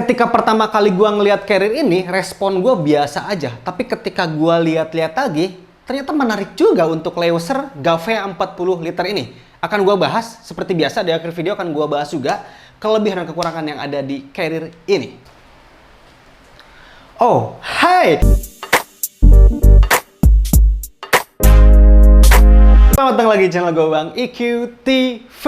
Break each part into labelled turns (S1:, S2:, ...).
S1: Ketika pertama kali gue ngeliat carrier ini, respon gue biasa aja. Tapi ketika gue lihat-lihat lagi, ternyata menarik juga untuk Leuser Gavea 40 liter ini. Akan gue bahas, seperti biasa di akhir video akan gue bahas juga kelebihan dan kekurangan yang ada di carrier ini. Oh, hai! Selamat datang lagi di channel gue Bang EQ TV.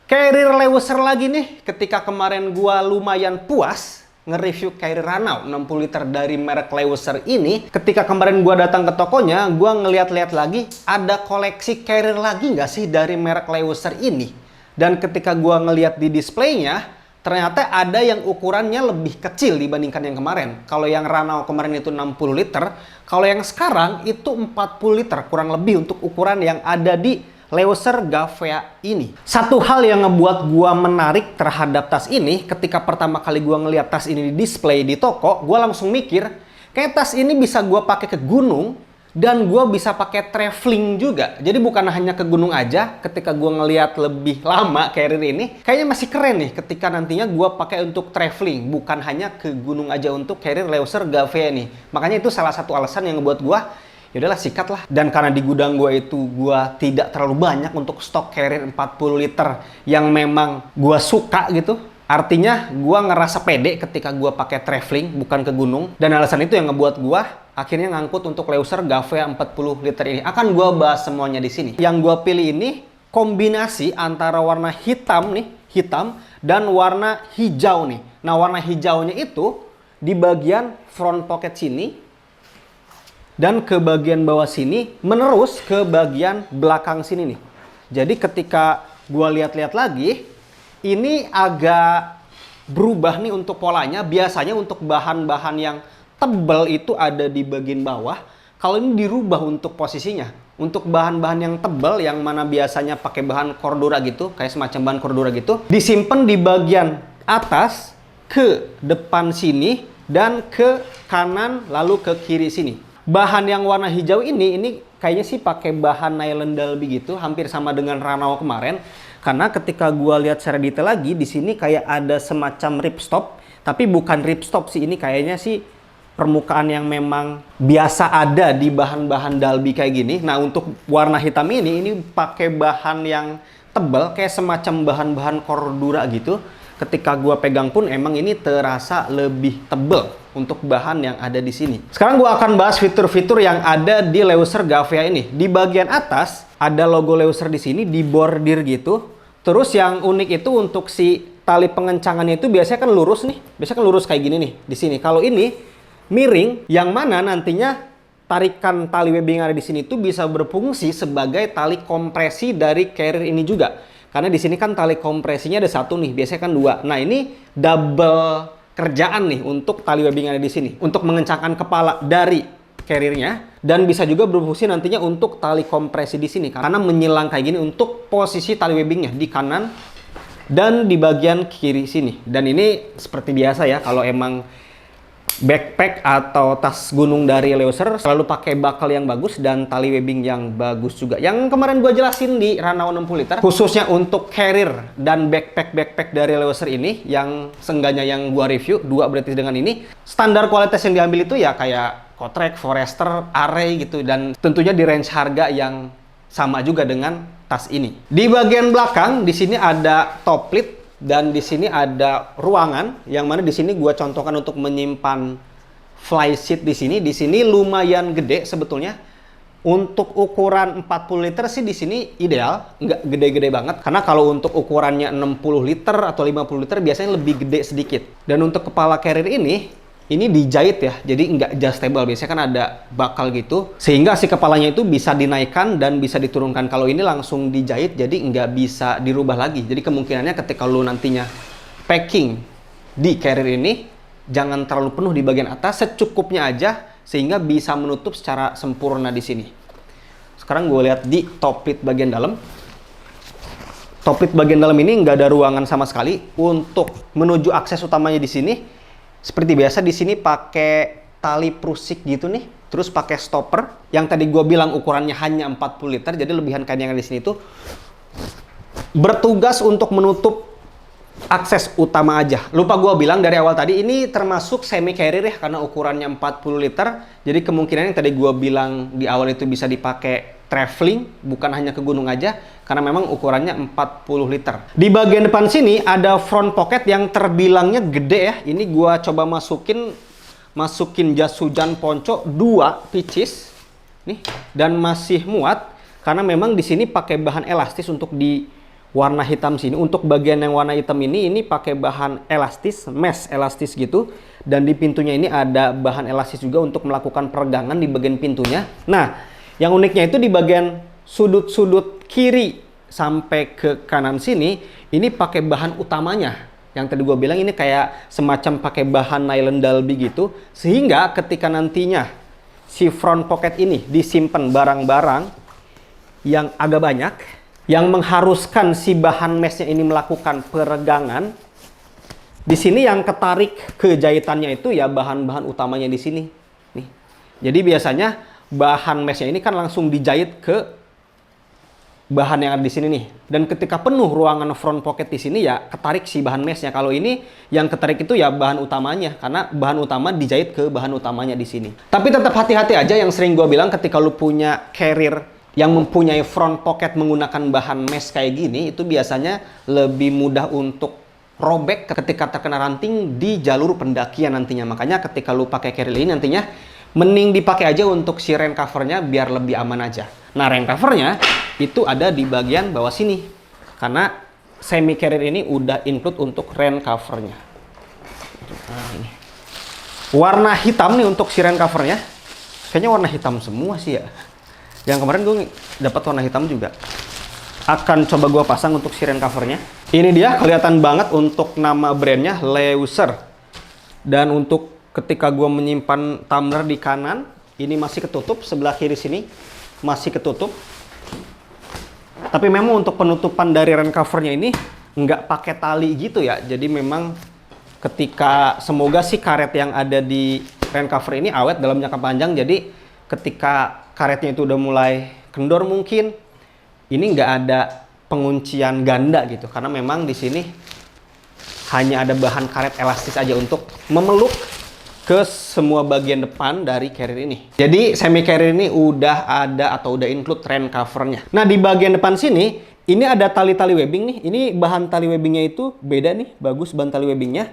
S1: Carrier Leuser lagi nih. Ketika kemarin gue lumayan puas nge-review carrier Ranau 60 liter dari merek Leuser ini, ketika kemarin gue datang ke tokonya, gue ngeliat-liat lagi ada koleksi carrier lagi nggak sih dari merek Leuser ini. Dan ketika gue ngeliat di displaynya, ternyata ada yang ukurannya lebih kecil dibandingkan yang kemarin. Kalau yang Ranau kemarin itu 60 liter, kalau yang sekarang itu 40 liter, kurang lebih untuk ukuran yang ada di Leuser Gavea ini. Satu hal yang ngebuat gua menarik terhadap tas ini, ketika pertama kali gua ngeliat tas ini di display di toko, gua langsung mikir, kayak tas ini bisa gua pakai ke gunung dan gua bisa pakai traveling juga. Jadi bukan hanya ke gunung aja, ketika gua ngeliat lebih lama carrier ini, kayaknya masih keren nih ketika nantinya gua pakai untuk traveling, bukan hanya ke gunung aja untuk carrier Leuser Gavea nih. Makanya itu salah satu alasan yang ngebuat gua yaudahlah sikat lah. Dan karena di gudang gue itu gue tidak terlalu banyak untuk stok carrier 40 liter yang memang gue suka gitu, artinya gue ngerasa pede ketika gue pakai traveling bukan ke gunung. Dan alasan itu yang ngebuat gue akhirnya ngangkut untuk Leuser Gavea 40 liter ini. Akan gue bahas semuanya di sini. Yang gue pilih ini kombinasi antara warna hitam nih, hitam, dan warna hijau nih. Nah, warna hijaunya itu di bagian front pocket sini dan ke bagian bawah sini, menerus ke bagian belakang sini nih. Jadi ketika gua lihat-lihat lagi, ini agak berubah nih untuk polanya. Biasanya untuk bahan-bahan yang tebal itu ada di bagian bawah. Kalau ini dirubah untuk posisinya. Untuk bahan-bahan yang tebal, yang mana biasanya pakai bahan Cordura gitu, kayak semacam bahan Cordura gitu, disimpan di bagian atas, ke depan sini, dan ke kanan, lalu ke kiri sini. Bahan yang warna hijau ini kayaknya sih pakai bahan nylon Dalby gitu, hampir sama dengan Ranau kemarin. Karena ketika gua lihat secara detail lagi, di sini kayak ada semacam ripstop, tapi bukan ripstop sih, ini kayaknya sih permukaan yang memang biasa ada di bahan-bahan Dalby kayak gini. Nah, untuk warna hitam ini pakai bahan yang tebal, kayak semacam bahan-bahan Cordura gitu. Ketika gua pegang pun emang ini terasa lebih tebal untuk bahan yang ada di sini. Sekarang gua akan bahas fitur-fitur yang ada di Leuser Gavea ini. Di bagian atas ada logo Leuser di sini, di bordir gitu. Terus yang unik itu untuk si tali pengencangannya itu biasanya kan lurus nih. Biasanya kan lurus kayak gini nih di sini. Kalau ini miring, yang mana nantinya tarikan tali webbing yang ada di sini itu bisa berfungsi sebagai tali kompresi dari carrier ini juga. Karena di sini kan tali kompresinya ada satu nih, biasanya kan dua. Nah, ini double kerjaan nih untuk tali webbing yang ada di sini. Untuk mengencangkan kepala dari carriernya, dan bisa juga berfungsi nantinya untuk tali kompresi di sini. Karena menyilang kayak gini untuk posisi tali webbingnya di kanan dan di bagian kiri sini. Dan ini seperti biasa ya, kalau emang backpack atau tas gunung dari Leuser selalu pakai bakal yang bagus dan tali webbing yang bagus juga. Yang kemarin gue jelasin di Ranau 60 liter, khususnya untuk carrier dan backpack dari Leuser ini, yang seenggaknya yang gue review, dua berarti dengan ini, standar kualitas yang diambil itu ya kayak Kotrek, Forester, Array gitu, dan tentunya di range harga yang sama juga dengan tas ini. Di bagian belakang di sini ada top lid. Dan di sini ada ruangan, yang mana di sini gua contohkan untuk menyimpan flysheet di sini. Di sini lumayan gede sebetulnya. Untuk ukuran 40 liter sih di sini ideal, nggak gede-gede banget. Karena kalau untuk ukurannya 60 liter atau 50 liter biasanya lebih gede sedikit. Dan untuk kepala carrier ini dijahit ya, jadi nggak adjustable. Biasanya kan ada bakal gitu, sehingga si kepalanya itu bisa dinaikkan dan bisa diturunkan. Kalau ini langsung dijahit, jadi nggak bisa dirubah lagi. Jadi kemungkinannya ketika lu nantinya packing di carrier ini, jangan terlalu penuh di bagian atas, secukupnya aja, sehingga bisa menutup secara sempurna di sini. Sekarang gue lihat di top lid bagian dalam. Top lid bagian dalam ini nggak ada ruangan sama sekali. Untuk menuju akses utamanya di sini, seperti biasa di sini pakai tali prusik gitu nih, terus pakai stopper yang tadi gue bilang ukurannya hanya 40 liter, jadi lebihan kain yang ada di sini tuh bertugas untuk menutup akses utama aja. Lupa gua bilang dari awal tadi, ini termasuk semi carrier ya, karena ukurannya 40 liter. Jadi kemungkinan yang tadi gua bilang di awal itu bisa dipakai traveling, bukan hanya ke gunung aja, karena memang ukurannya 40 liter. Di bagian depan sini ada front pocket yang terbilangnya gede ya. Ini gua coba masukin jas hujan ponco 2 pieces nih, dan masih muat karena memang di sini pakai bahan elastis untuk di warna hitam sini. Untuk bagian yang warna hitam ini pakai bahan elastis, mesh elastis gitu. Dan di pintunya ini ada bahan elastis juga untuk melakukan peregangan di bagian pintunya. Nah, yang uniknya itu di bagian sudut-sudut kiri sampai ke kanan sini, ini pakai bahan utamanya. Yang tadi gue bilang ini kayak semacam pakai bahan nylon Dalby gitu. Sehingga ketika nantinya si front pocket ini disimpan barang-barang yang agak banyak, yang mengharuskan si bahan meshnya ini melakukan peregangan, di sini yang ketarik ke jahitannya itu ya bahan-bahan utamanya di sini. Nih. Jadi biasanya bahan meshnya ini kan langsung dijahit ke bahan yang ada di sini nih. Dan ketika penuh ruangan front pocket di sini ya ketarik si bahan meshnya. Kalau ini yang ketarik itu ya bahan utamanya, karena bahan utama dijahit ke bahan utamanya di sini. Tapi tetap hati-hati aja, yang sering gue bilang ketika lu punya carrier yang mempunyai front pocket menggunakan bahan mesh kayak gini, itu biasanya lebih mudah untuk robek ketika terkena ranting di jalur pendakian nantinya. Makanya ketika lu pakai carrier ini nantinya mending dipakai aja untuk si rain covernya biar lebih aman aja. Nah, rain covernya itu ada di bagian bawah sini karena semi carrier ini udah include untuk rain covernya. Nah, ini warna hitam nih untuk si rain covernya, kayaknya warna hitam semua sih ya. Yang kemarin gue dapat warna hitam juga. Akan coba gue pasang untuk si rain covernya. Ini dia, kelihatan banget untuk nama brandnya Leuser. Dan untuk ketika gue menyimpan tumbler di kanan, ini masih ketutup. Sebelah kiri sini masih ketutup. Tapi memang untuk penutupan dari rain covernya ini nggak pakai tali gitu ya. Jadi memang ketika, semoga sih karet yang ada di rain cover ini awet dalam jangka panjang. Jadi ketika karetnya itu udah mulai kendor mungkin, ini nggak ada penguncian ganda gitu, karena memang di sini hanya ada bahan karet elastis aja untuk memeluk ke semua bagian depan dari carrier ini. Jadi semi carrier ini udah ada atau udah include rain covernya. Nah, di bagian depan sini ini ada tali-tali webbing nih. Ini bahan tali webbingnya itu beda nih, bagus bahan tali webbingnya.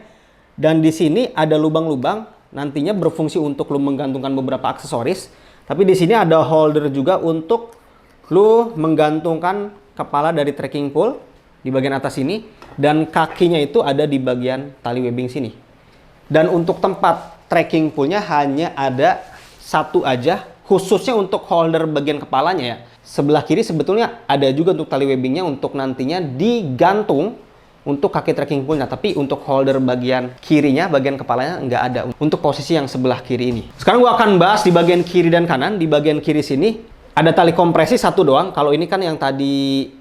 S1: Dan di sini ada lubang-lubang, nantinya berfungsi untuk lu menggantungkan beberapa aksesoris. Tapi di sini ada holder juga untuk lu menggantungkan kepala dari trekking pole di bagian atas ini, dan kakinya itu ada di bagian tali webbing sini. Dan untuk tempat trekking pole-nya hanya ada satu aja, khususnya untuk holder bagian kepalanya ya. Sebelah kiri sebetulnya ada juga untuk tali webbingnya untuk nantinya digantung untuk kaki trekking pole-nya, tapi untuk holder bagian kirinya, bagian kepalanya nggak ada untuk posisi yang sebelah kiri ini. Sekarang gua akan bahas di bagian kiri dan kanan. Di bagian kiri sini ada tali kompresi satu doang. Kalau ini kan yang tadi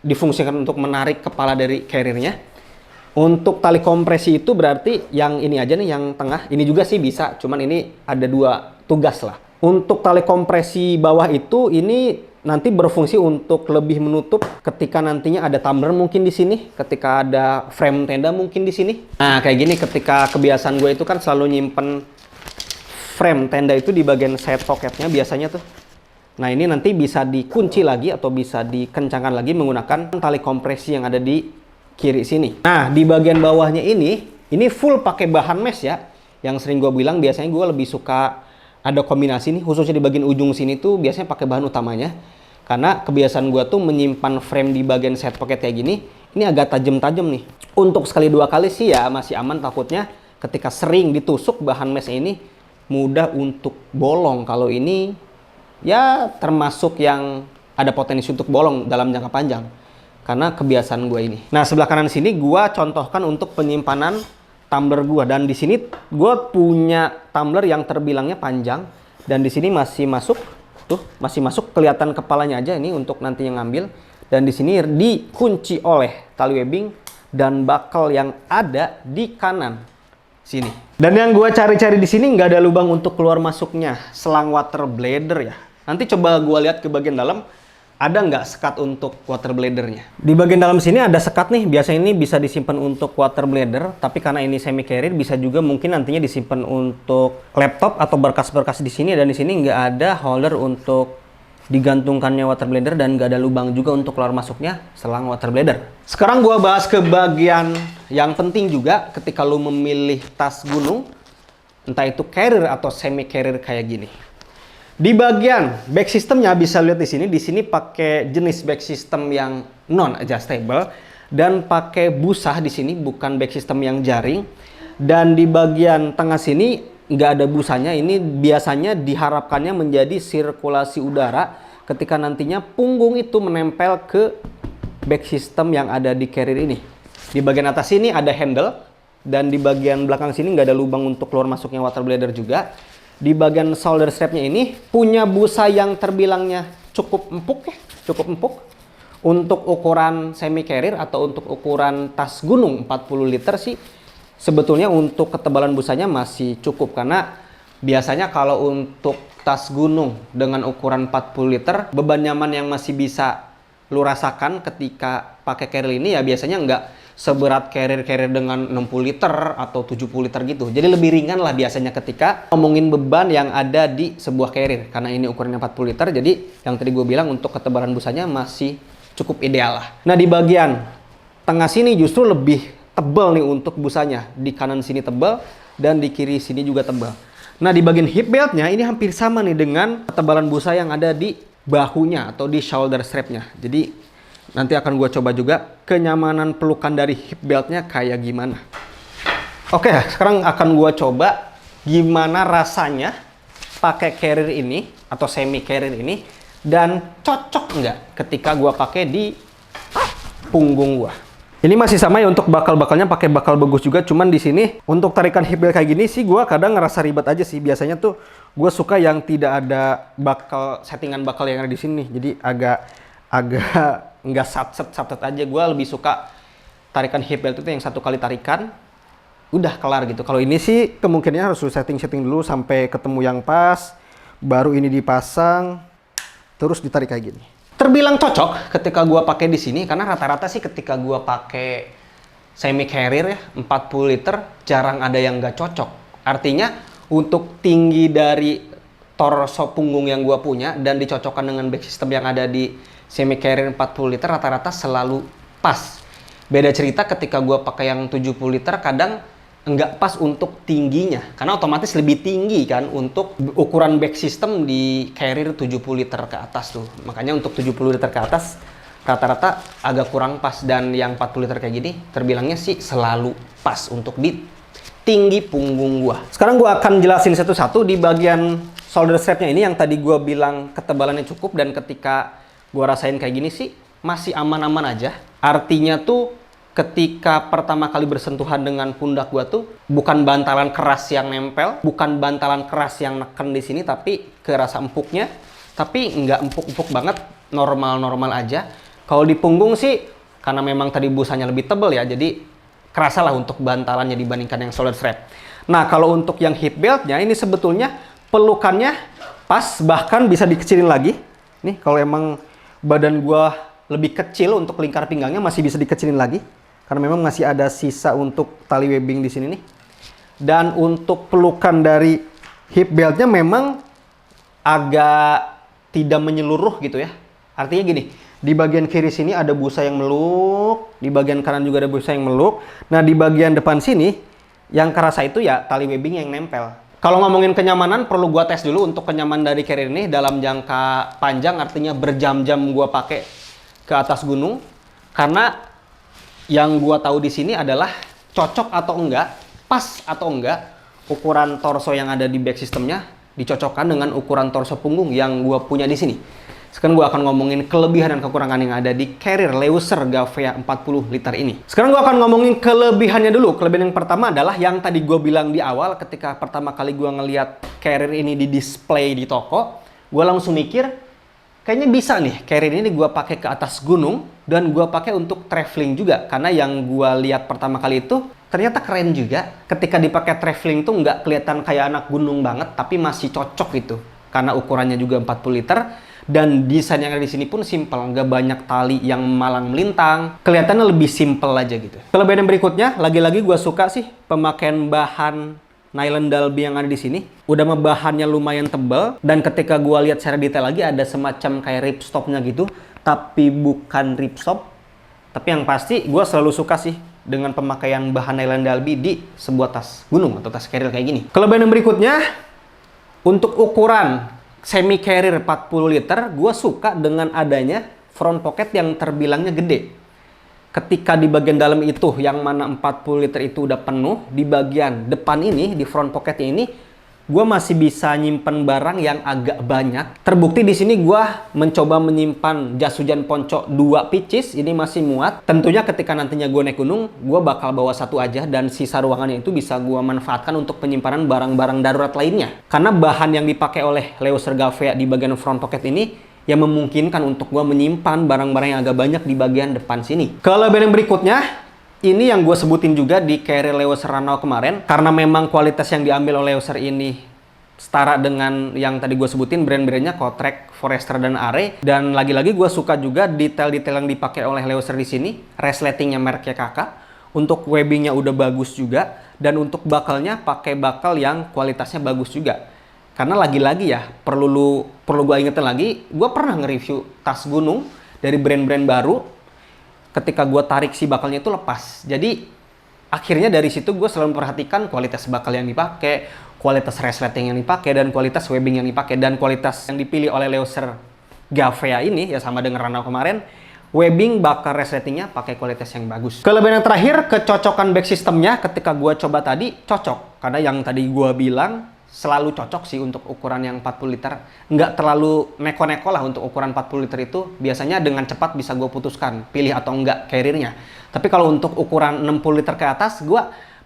S1: difungsikan untuk menarik kepala dari carrier-nya. Untuk tali kompresi itu berarti yang ini aja nih, yang tengah. Ini juga sih bisa, cuman ini ada dua tugas lah. Untuk tali kompresi bawah itu, ini nanti berfungsi untuk lebih menutup ketika nantinya ada tumbler mungkin di sini, ketika ada frame tenda mungkin di sini. Nah, kayak gini, ketika kebiasaan gue itu kan selalu nyimpen frame tenda itu di bagian side pocketnya biasanya tuh. Nah, ini nanti bisa dikunci lagi atau bisa dikencangkan lagi menggunakan tali kompresi yang ada di kiri sini. Nah, di bagian bawahnya ini full pakai bahan mesh ya. Yang sering gue bilang biasanya gue lebih suka ada kombinasi nih, khususnya di bagian ujung sini tuh biasanya pakai bahan utamanya. Karena kebiasaan gue tuh menyimpan frame di bagian side pocket kayak gini, ini agak tajam-tajam nih. Untuk sekali dua kali sih ya masih aman, takutnya ketika sering ditusuk bahan mesh ini mudah untuk bolong. Kalau ini ya termasuk yang ada potensi untuk bolong dalam jangka panjang. Karena kebiasaan gue ini. Nah, sebelah kanan sini gue contohkan untuk penyimpanan tumbler gua, dan di sini gua punya tumbler yang terbilangnya panjang, dan di sini masih masuk tuh, masih masuk, kelihatan kepalanya aja ini untuk nantinya ngambil. Dan di sini dikunci oleh tali webbing dan buckle yang ada di kanan sini. Dan yang gua cari-cari di sini nggak ada lubang untuk keluar masuknya selang water bladder ya. Nanti coba gua lihat ke bagian dalam ada nggak sekat untuk water bladernya. Di bagian dalam sini ada sekat nih, biasa ini bisa disimpan untuk water blader, tapi karena ini semi carrier bisa juga mungkin nantinya disimpan untuk laptop atau berkas-berkas di sini, dan di sini nggak ada holder untuk digantungkannya water blader dan nggak ada lubang juga untuk keluar masuknya selang water blader. Sekarang gua bahas ke bagian yang penting juga ketika lu memilih tas gunung, entah itu carrier atau semi carrier kayak gini. Di bagian back systemnya bisa lihat di sini pakai jenis back system yang non adjustable dan pakai busa di sini, bukan back system yang jaring. Dan di bagian tengah sini nggak ada busanya. Ini biasanya diharapkannya menjadi sirkulasi udara ketika nantinya punggung itu menempel ke back system yang ada di carrier ini. Di bagian atas sini ada handle dan di bagian belakang sini nggak ada lubang untuk keluar masuknya water blader juga. Di bagian shoulder strapnya ini punya busa yang terbilangnya cukup empuk ya, cukup empuk. Untuk ukuran semi carrier atau untuk ukuran tas gunung 40 liter sih sebetulnya untuk ketebalan busanya masih cukup, karena biasanya kalau untuk tas gunung dengan ukuran 40 liter beban nyaman yang masih bisa lu rasakan ketika pakai carrier ini ya biasanya nggak seberat carrier dengan 60 liter atau 70 liter gitu. Jadi lebih ringan lah biasanya ketika ngomongin beban yang ada di sebuah carrier. Karena ini ukurannya 40 liter, jadi yang tadi gue bilang untuk ketebalan busanya masih cukup ideal lah. Nah di bagian tengah sini justru lebih tebal nih untuk busanya. Di kanan sini tebal dan di kiri sini juga tebal. Nah di bagian hip beltnya ini hampir sama nih dengan ketebalan busa yang ada di bahunya atau di shoulder strapnya. Jadi nanti akan gue coba juga kenyamanan pelukan dari hip beltnya kayak gimana. Oke, sekarang akan gue coba gimana rasanya pakai carrier ini atau semi carrier ini dan cocok nggak ketika gue pakai di punggung gue. Ini masih sama ya untuk bakal-bakalnya pakai bakal bagus juga, cuman di sini untuk tarikan hip belt kayak gini sih gue kadang ngerasa ribet aja sih. Biasanya tuh gue suka yang tidak ada bakal, settingan bakal yang ada di sini. Jadi agak nggak satset aja. Gue lebih suka tarikan hip belt itu yang satu kali tarikan udah kelar gitu. Kalau ini sih kemungkinannya harus setting dulu sampai ketemu yang pas, baru ini dipasang terus ditarik kayak gini. Terbilang cocok ketika gue pakai di sini karena rata-rata sih ketika gue pakai semi carrier ya 40 liter jarang ada yang nggak cocok. Artinya untuk tinggi dari torso punggung yang gue punya dan dicocokkan dengan back system yang ada di semi carrier 40 liter rata-rata selalu pas. Beda cerita ketika gue pakai yang 70 liter kadang nggak pas untuk tingginya. Karena otomatis lebih tinggi kan untuk ukuran back system di carrier 70 liter ke atas tuh. Makanya untuk 70 liter ke atas rata-rata agak kurang pas. Dan yang 40 liter kayak gini terbilangnya sih selalu pas untuk di tinggi punggung gue. Sekarang gue akan jelasin satu-satu di bagian shoulder strapnya ini yang tadi gue bilang ketebalannya cukup dan ketika gue rasain kayak gini sih masih aman-aman aja. Artinya tuh ketika pertama kali bersentuhan dengan pundak gua tuh bukan bantalan keras yang nempel, bukan bantalan keras yang neken di sini, tapi kerasa empuknya. Tapi nggak empuk-empuk banget, normal-normal aja. Kalau di punggung sih karena memang tadi busanya lebih tebal ya, jadi kerasa lah untuk bantalannya dibandingkan yang shoulder strap. Nah kalau untuk yang hip beltnya ini sebetulnya pelukannya pas, bahkan bisa dikecilin lagi. Nih kalau emang badan gua lebih kecil untuk lingkar pinggangnya masih bisa dikecilin lagi karena memang masih ada sisa untuk tali webbing di sini nih. Dan untuk pelukan dari hip beltnya memang agak tidak menyeluruh gitu ya. Artinya gini, di bagian kiri sini ada busa yang meluk, di bagian kanan juga ada busa yang meluk. Nah di bagian depan sini yang kerasa itu ya tali webbing yang nempel. Kalau ngomongin kenyamanan, perlu gua tes dulu untuk kenyamanan dari carrier ini dalam jangka panjang, artinya berjam-jam gua pakai ke atas gunung. Karena yang gua tahu di sini adalah cocok atau enggak, pas atau enggak ukuran torso yang ada di back systemnya dicocokkan dengan ukuran torso punggung yang gua punya di sini. Sekarang gua akan ngomongin kelebihan dan kekurangan yang ada di carrier Leuser Gavea 40 liter ini. Sekarang gua akan ngomongin kelebihannya dulu. Kelebihan yang pertama adalah yang tadi gua bilang di awal ketika pertama kali gua ngeliat carrier ini di display di toko, gua langsung mikir kayaknya bisa nih carrier ini gua pakai ke atas gunung dan gua pakai untuk traveling juga. Karena yang gua lihat pertama kali itu ternyata keren juga. Ketika dipakai traveling tuh nggak kelihatan kayak anak gunung banget, tapi masih cocok gitu. Karena ukurannya juga 40 liter Dan desain yang ada di sini pun simple, nggak banyak tali yang malang melintang. Kelihatannya lebih simple aja gitu. Kelebihan yang berikutnya, lagi-lagi gue suka sih pemakaian bahan nylon Dalby yang ada di sini. Udah bahannya lumayan tebal, dan ketika gue lihat secara detail lagi ada semacam kayak ripstopnya gitu, tapi bukan ripstop. Tapi yang pasti gue selalu suka sih dengan pemakaian bahan nylon Dalby di sebuah tas gunung atau tas carrier kayak gini. Kelebihan yang berikutnya, untuk ukuran semi carrier 40 liter, gue suka dengan adanya front pocket yang terbilangnya gede. Ketika di bagian dalam itu, yang mana 40 liter itu udah penuh, di bagian depan ini, di front pocketnya ini, gue masih bisa nyimpen barang yang agak banyak. Terbukti di sini gue mencoba menyimpan jas hujan ponco 2 pieces, ini masih muat. Tentunya ketika nantinya gue naik gunung, gue bakal bawa satu aja, dan sisa ruangannya itu bisa gue manfaatkan untuk penyimpanan barang-barang darurat lainnya. Karena bahan yang dipakai oleh Leuser Gavea di bagian front pocket ini yang memungkinkan untuk gue menyimpan barang-barang yang agak banyak di bagian depan sini. Kelebihan yang berikutnya, ini yang gue sebutin juga di carrier Leuser Ranau kemarin, karena memang kualitas yang diambil oleh Leuser ini setara dengan yang tadi gue sebutin, brand-brandnya Kotrek, Forester, dan Are. Dan lagi-lagi gue suka juga detail-detail yang dipakai oleh Leuser di sini. Resletingnya mereknya Kakak, untuk webbingnya udah bagus juga, dan untuk bakalnya pakai bakal yang kualitasnya bagus juga. Karena lagi-lagi ya, perlu gue ingetin lagi, gue pernah nge-review tas gunung dari brand-brand baru. Ketika gue tarik si bakalnya itu lepas. Jadi akhirnya dari situ gue selalu memperhatikan kualitas bakal yang dipakai, kualitas resleting yang dipakai, dan kualitas webbing yang dipakai. Dan kualitas yang dipilih oleh Leuser Gavea ini ya sama dengan Ranau kemarin, webbing bakal resletingnya pakai kualitas yang bagus. Kelebihan yang terakhir, kecocokan back systemnya ketika gue coba tadi cocok. Karena yang tadi gue bilang selalu cocok sih untuk ukuran yang 40 liter. Nggak terlalu neko-neko lah untuk ukuran 40 liter itu. Biasanya dengan cepat bisa gue putuskan pilih atau enggak carriernya. Tapi kalau untuk ukuran 60 liter ke atas, gue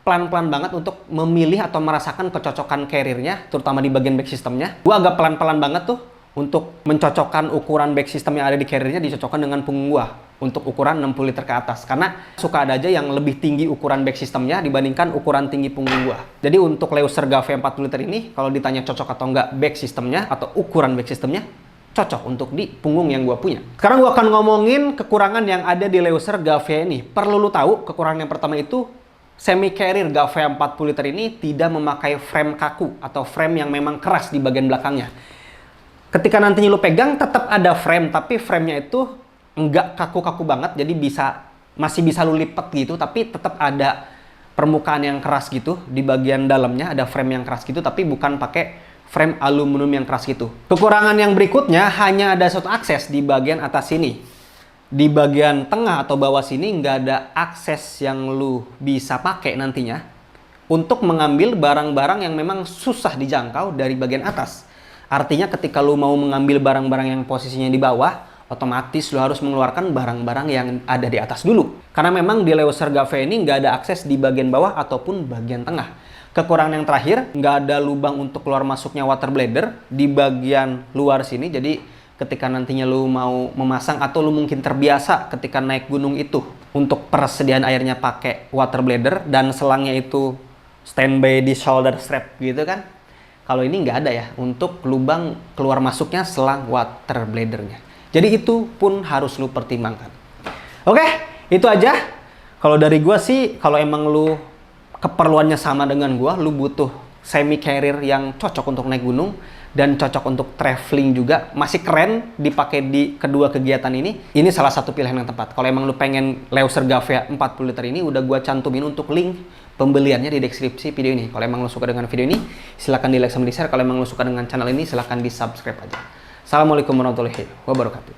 S1: pelan-pelan banget untuk memilih atau merasakan kecocokan carriernya, terutama di bagian back systemnya. Gue agak pelan-pelan banget tuh untuk mencocokkan ukuran back system yang ada di carriernya dicocokkan dengan punggung gue untuk ukuran 60 liter ke atas. Karena suka ada aja yang lebih tinggi ukuran back systemnya dibandingkan ukuran tinggi punggung gua. Jadi untuk Leuser Gavea 40 liter ini, kalau ditanya cocok atau enggak back systemnya atau ukuran back systemnya, cocok untuk di punggung yang gua punya. Sekarang gua akan ngomongin kekurangan yang ada di Leuser Gavea ini. Perlu lu tahu, kekurangan yang pertama itu semi carrier Gavea 40 liter ini tidak memakai frame kaku atau frame yang memang keras di bagian belakangnya. Ketika nantinya lu pegang tetap ada frame, tapi framenya itu enggak kaku-kaku banget, jadi masih bisa lu lipet gitu, tapi tetap ada permukaan yang keras gitu di bagian dalamnya, ada frame yang keras gitu, tapi bukan pakai frame aluminium yang keras gitu. Kekurangan yang berikutnya, hanya ada satu akses di bagian atas sini. Di bagian tengah atau bawah sini nggak ada akses yang lu bisa pakai nantinya untuk mengambil barang-barang yang memang susah dijangkau dari bagian atas. Artinya ketika lu mau mengambil barang-barang yang posisinya di bawah, otomatis lo harus mengeluarkan barang-barang yang ada di atas dulu. Karena memang di Leuser Gavea ini nggak ada akses di bagian bawah ataupun bagian tengah. Kekurangan yang terakhir, nggak ada lubang untuk keluar masuknya water bladder di bagian luar sini. Jadi ketika nantinya lo mau memasang atau lo mungkin terbiasa ketika naik gunung itu untuk persediaan airnya pakai water bladder dan selangnya itu standby di shoulder strap gitu kan. Kalau ini nggak ada ya untuk lubang keluar masuknya selang water bladdernya. Jadi itu pun harus lu pertimbangkan. Oke, itu aja. Kalau dari gua sih, kalau emang lu keperluannya sama dengan gua, lu butuh semi carrier yang cocok untuk naik gunung dan cocok untuk traveling juga, masih keren dipakai di kedua kegiatan ini. Ini salah satu pilihan yang tepat. Kalau emang lu pengen Leuser Gavea 40 liter ini, udah gua cantumin untuk link pembeliannya di deskripsi video ini. Kalau emang lu suka dengan video ini, silahkan di like sama di share. Kalau emang lu suka dengan channel ini, silahkan di subscribe aja. Assalamualaikum warahmatullahi wabarakatuh.